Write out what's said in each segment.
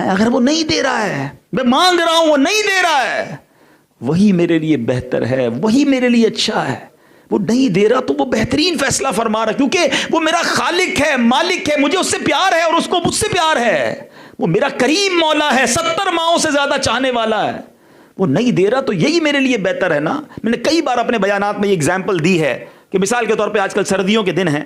اگر وہ نہیں دے رہا ہے، میں مانگ رہا ہوں وہ نہیں دے رہا ہے، وہی میرے لیے بہتر ہے، وہی میرے لیے اچھا ہے. وہ نہیں دے رہا تو وہ بہترین فیصلہ فرما رہا، کیونکہ وہ میرا خالق ہے، مالک ہے، مجھے اس سے پیار ہے اور اس کو مجھ سے پیار ہے. وہ میرا کریم مولا ہے، 70 ماؤں سے زیادہ چاہنے والا ہے. وہ نہیں دے رہا تو یہی میرے لیے بہتر ہے نا. میں نے کئی بار اپنے بیانات میں یہ اگزامپل دی ہے کہ مثال کے طور پہ آج کل سردیوں کے دن ہیں،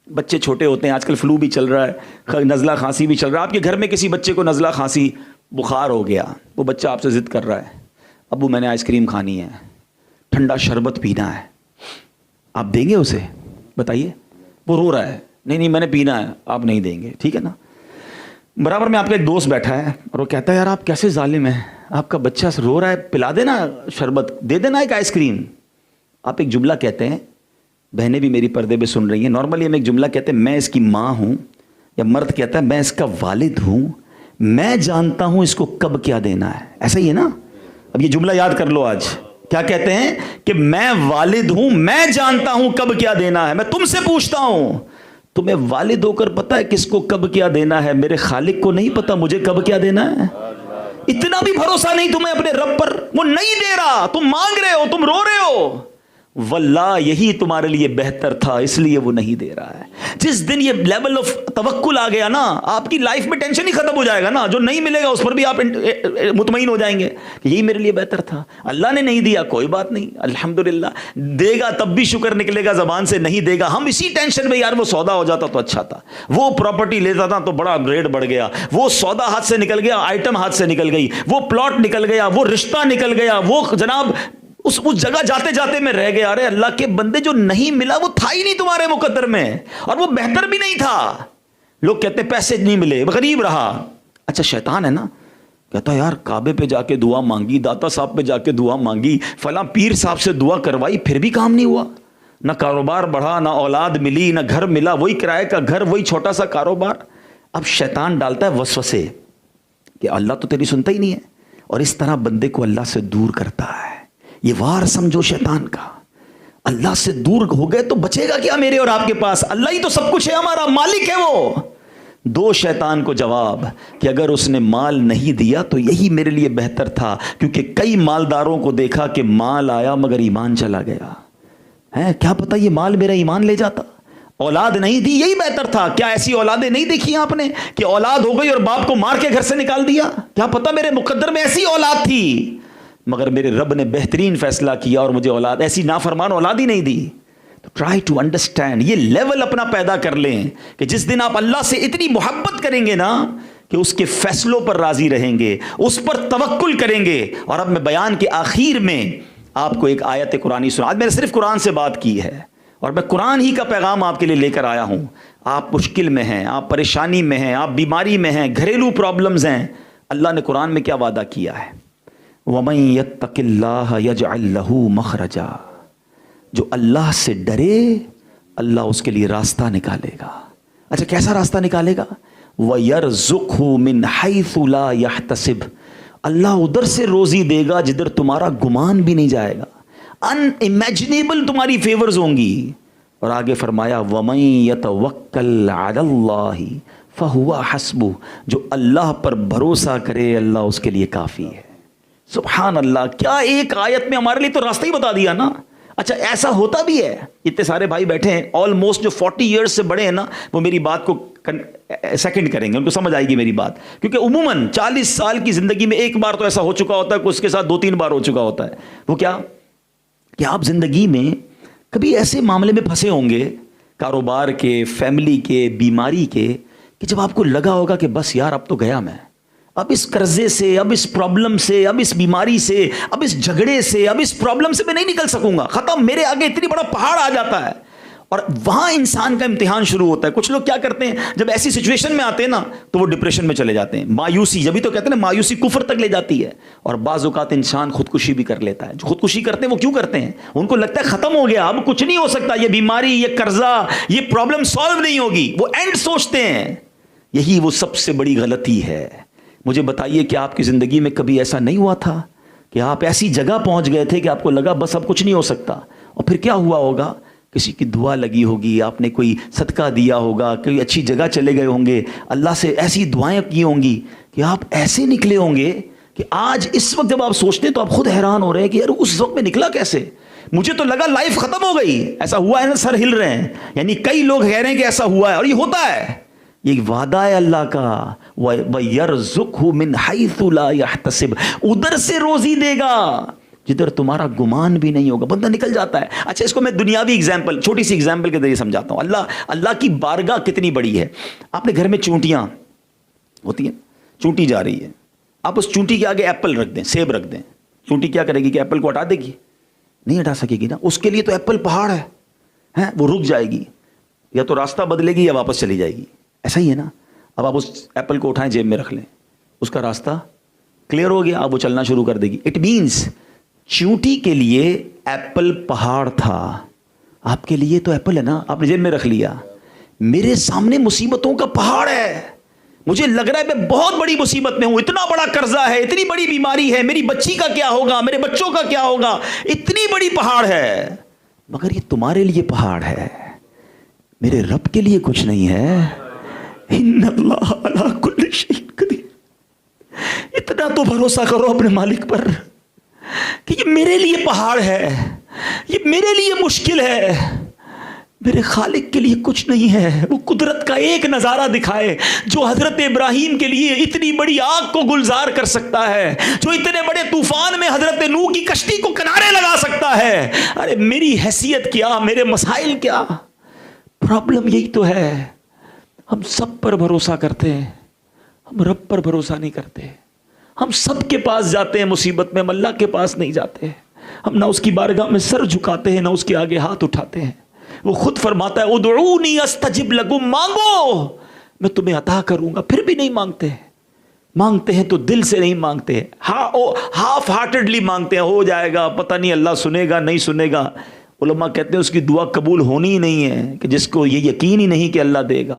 بچے چھوٹے ہوتے ہیں، آج کل فلو بھی چل رہا ہے، نزلہ کھانسی بھی چل رہا ہے. آپ کے گھر میں کسی بچے کو نزلہ کھانسی بخار ہو گیا، وہ بچہ آپ سے ضد کر رہا ہے، ابو میں نے آئس کریم کھانی ہے، ٹھنڈا شربت پینا ہے، آپ دیں گے اسے؟ بتائیے. وہ رو رہا ہے، نہیں نہیں میں نے پینا ہے، آپ نہیں دیں گے، ٹھیک ہے نا. برابر میں آپ کا ایک دوست بیٹھا ہے اور وہ کہتا ہے یار آپ کیسے ظالم ہیں، آپ کا بچہ رو رہا ہے، پلا دینا شربت، دے دینا ایک آئس کریم. آپ ایک جملہ کہتے ہیں، بہنیں بھی میری پردے پہ سن رہی ہیں، نارملی ہم ایک جملہ کہتے ہیں، میں اس کی ماں ہوں، یا مرد کہتا ہے میں اس کا والد ہوں، میں جانتا ہوں اس کو کب کیا دینا ہے. ایسا ہی ہے نا. اب یہ جملہ یاد کر لو. آج کیا کہتے ہیں کہ میں والد ہوں، میں جانتا ہوں کب کیا دینا ہے. میں تم سے پوچھتا ہوں، تمہیں والد ہو کر پتا ہے کس کو کب کیا دینا ہے؟ میرے خالق کو نہیں پتا مجھے کب کیا دینا ہے؟ اتنا بھی بھروسہ نہیں تمہیں اپنے رب پر؟ وہ نہیں دے رہا، تم مانگ رہے ہو، تم رو رہے ہو، واللہ یہی تمہارے لیے بہتر تھا، اس لیے وہ نہیں دے رہا ہے. جس دن یہ لیول آف توکل آ گیا نا، آپ کی لائف میں ٹینشن ہی ختم ہو جائے گا نا. جو نہیں ملے گا اس پر بھی آپ مطمئن ہو جائیں گے کہ یہی میرے لیے بہتر تھا. اللہ نے نہیں دیا، کوئی بات نہیں، الحمدللہ. دے گا تب بھی شکر نکلے گا زبان سے، نہیں دے گا ہم اسی ٹینشن میں، یار وہ سودا ہو جاتا تو اچھا تھا، وہ پراپرٹی لیتا تھا تو بڑا ریٹ بڑھ گیا، وہ سودا ہاتھ سے نکل گیا، آئٹم ہاتھ سے نکل گئی، وہ پلاٹ نکل گیا، وہ رشتہ نکل گیا، وہ جناب اس جگہ جاتے جاتے میں رہ گیا. ارے اللہ کے بندے، جو نہیں ملا وہ تھا ہی نہیں تمہارے مقدر میں، اور وہ بہتر بھی نہیں تھا. لوگ کہتے ہیں پیسے نہیں ملے، غریب رہا. اچھا شیطان ہے نا، کہتا ہے یار کعبے پہ جا کے دعا مانگی، داتا صاحب پہ جا کے دعا مانگی، فلاں پیر صاحب سے دعا کروائی، پھر بھی کام نہیں ہوا، نہ کاروبار بڑھا، نہ اولاد ملی، نہ گھر ملا، وہی کرائے کا گھر، وہی چھوٹا سا کاروبار. اب شیطان ڈالتا ہے وسوسے کہ اللہ تو تیری سنتا ہی نہیں ہے، اور اس طرح بندے کو اللہ سے دور کرتا ہے. یہ وار سمجھو شیطان کا. اللہ سے دور ہو گئے تو بچے گا کیا میرے اور آپ کے پاس؟ اللہ ہی تو سب کچھ ہے، ہمارا مالک ہے وہ. دو شیطان کو جواب کہ اگر اس نے مال نہیں دیا تو یہی میرے لیے بہتر تھا، کیونکہ کئی مالداروں کو دیکھا کہ مال آیا مگر ایمان چلا گیا ہے. کیا پتا یہ مال میرا ایمان لے جاتا. اولاد نہیں دی، یہی بہتر تھا. کیا ایسی اولادیں نہیں دیکھی آپ نے کہ اولاد ہو گئی اور باپ کو مار کے گھر سے نکال دیا؟ کیا پتا میرے مقدر میں ایسی اولاد تھی، مگر میرے رب نے بہترین فیصلہ کیا اور مجھے اولاد، ایسی نافرمان اولاد ہی نہیں دی. تو ٹرائی ٹو انڈرسٹینڈ، یہ لیول اپنا پیدا کر لیں کہ جس دن آپ اللہ سے اتنی محبت کریں گے نا کہ اس کے فیصلوں پر راضی رہیں گے، اس پر توکل کریں گے. اور اب میں بیان کے آخر میں آپ کو ایک آیت قرآنی سنا. آج میں نے صرف قرآن سے بات کی ہے اور میں قرآن ہی کا پیغام آپ کے لیے لے کر آیا ہوں. آپ مشکل میں ہیں، آپ پریشانی میں ہیں، آپ بیماری میں ہیں، گھریلو پرابلمز ہیں، اللہ نے قرآن میں کیا وعدہ کیا ہے؟ وَمَن يَتَّقِ اللَّهَ يَجْعَل لَّهُ مَخْرَجًا. جو اللہ سے ڈرے اللہ اس کے لیے راستہ نکالے گا. اچھا کیسا راستہ نکالے گا؟ وَيَرْزُقْهُ مِنْ حَيْثُ لَا يَحْتَسِبُ. اللہ ادھر سے روزی دے گا جدھر تمہارا گمان بھی نہیں جائے گا. ان امیجنیبل تمہاری فیورز ہوں گی. اور آگے فرمایا وَمَن يَتَوَكَّلْ عَلَى اللَّهِ فَهُوَ حَسْبُهُ. جو اللہ پر بھروسہ کرے اللہ اس کے لیے کافی ہے. سبحان اللہ، کیا ایک آیت میں ہمارے لیے تو راستہ ہی بتا دیا نا. اچھا ایسا ہوتا بھی ہے، اتنے سارے بھائی بیٹھے ہیں آلموسٹ جو 40 ایئرز سے بڑے ہیں نا، وہ میری بات کو سیکنڈ کریں گے، ان کو سمجھ آئے گی میری بات. کیونکہ عموماً 40 سال کی زندگی میں ایک بار تو ایسا ہو چکا ہوتا ہے کہ اس کے ساتھ 2-3 بار ہو چکا ہوتا ہے. وہ کیا کہ آپ زندگی میں کبھی ایسے معاملے میں پھنسے ہوں گے، کاروبار کے، فیملی کے، بیماری کے، کہ جب آپ کو لگا ہوگا کہ بس یار اب تو گیا میں، اب اس قرضے سے، اب اس پرابلم سے، اب اس بیماری سے، اب اس جھگڑے سے، اب اس پرابلم سے میں نہیں نکل سکوں گا، ختم، میرے آگے اتنی بڑا پہاڑ آ جاتا ہے. اور وہاں انسان کا امتحان شروع ہوتا ہے. کچھ لوگ کیا کرتے ہیں جب ایسی سچویشن میں آتے ہیں نا تو وہ ڈپریشن میں چلے جاتے ہیں. مایوسی، جبھی تو کہتے ہیں نا مایوسی کفر تک لے جاتی ہے. اور بعض اوقات انسان خودکشی بھی کر لیتا ہے. جو خودکشی کرتے ہیں وہ کیوں کرتے ہیں؟ ان کو لگتا ہے ختم ہو گیا، اب کچھ نہیں ہو سکتا، یہ بیماری، یہ قرضہ، یہ پرابلم سالو نہیں ہوگی. وہ اینڈ سوچتے ہیں. یہی وہ سب سے بڑی غلطی ہے. مجھے بتائیے کہ آپ کی زندگی میں کبھی ایسا نہیں ہوا تھا کہ آپ ایسی جگہ پہنچ گئے تھے کہ آپ کو لگا بس اب کچھ نہیں ہو سکتا، اور پھر کیا ہوا ہوگا؟ کسی کی دعا لگی ہوگی, آپ نے کوئی صدقہ دیا ہوگا, کوئی اچھی جگہ چلے گئے ہوں گے, اللہ سے ایسی دعائیں کی ہوں گی کہ آپ ایسے نکلے ہوں گے کہ آج اس وقت جب آپ سوچتے ہیں تو آپ خود حیران ہو رہے ہیں کہ یار اس وقت میں نکلا کیسے, مجھے تو لگا لائف ختم ہو گئی. ایسا ہوا ہے نا, سر ہل رہے ہیں, یعنی کئی لوگ کہہ رہے ہیں کہ ایسا ہوا ہے, اور یہ ہوتا ہے, یہ وعدہ ہے اللہ کا. وَيَرْزُقْهُ مِنْ حَيْثُ لَا يَحْتَسِبْ, ادھر سے روزی دے گا جدھر تمہارا گمان بھی نہیں ہوگا. بندہ نکل جاتا ہے. اچھا اس کو میں دنیاوی ایگزامپل, چھوٹی سی ایگزامپل کے ذریعے سمجھاتا ہوں. اللہ کی بارگاہ کتنی بڑی ہے. آپ نے گھر میں چونٹیاں ہوتی ہیں, چونٹی جا رہی ہے, آپ اس چونٹی کے آگے ایپل رکھ دیں, سیب رکھ دیں, چونٹی کیا کرے گی کہ ایپل کو ہٹا دے گی؟ نہیں ہٹا سکے گی نا. اس کے لیے تو ایپل پہاڑ ہے, وہ رک جائے گی, یا تو راستہ بدلے گی یا واپس چلی جائے گی. ایسا ہی ہے نا. اب آپ اس ایپل کو اٹھائیں, جیب میں رکھ لیں, اس کا راستہ کلیئر ہو گیا, اب وہ چلنا شروع کر دے گی. اٹ مینس چونٹی کے لیے ایپل پہاڑ تھا, آپ کے لیے تو ایپل ہے نا, آپ نے جیب میں رکھ لیا. میرے سامنے مصیبتوں کا پہاڑ ہے, مجھے لگ رہا ہے میں بہت بڑی مصیبت میں ہوں, اتنا بڑا قرضہ ہے, اتنی بڑی بیماری ہے, میری بچی کا کیا ہوگا, میرے بچوں کا کیا ہوگا, اتنی بڑی پہاڑ ہے. مگر یہ تمہارے لیے پہاڑ ہے, میرے رب کے لیے کچھ نہیں ہے. ان اللہ علی کل شیء قدیر. اتنا تو بھروسہ کرو اپنے مالک پر کہ یہ میرے لیے پہاڑ ہے, یہ میرے لیے مشکل ہے, میرے خالق کے لیے کچھ نہیں ہے. وہ قدرت کا ایک نظارہ دکھائے جو حضرت ابراہیم کے لیے اتنی بڑی آگ کو گلزار کر سکتا ہے, جو اتنے بڑے طوفان میں حضرت نوح کی کشتی کو کنارے لگا سکتا ہے. ارے میری حیثیت کیا, میرے مسائل کیا. پرابلم یہی تو ہے, ہم سب پر بھروسہ کرتے ہیں, ہم رب پر بھروسہ نہیں کرتے. ہم سب کے پاس جاتے ہیں مصیبت میں, ہم اللہ کے پاس نہیں جاتے. ہم نہ اس کی بارگاہ میں سر جھکاتے ہیں, نہ اس کے آگے ہاتھ اٹھاتے ہیں. وہ خود فرماتا ہے ادعونی استجب لکم, مانگو میں تمہیں عطا کروں گا. پھر بھی نہیں مانگتے, مانگتے ہیں تو دل سے نہیں مانگتے, ہاف ہارٹڈلی مانگتے ہیں, ہو جائے گا, پتہ نہیں اللہ سنے گا نہیں سنے گا. علماء کہتے ہیں اس کی دعا قبول ہونی ہی نہیں ہے کہ جس کو یہ یقین ہی نہیں کہ اللہ دے گا.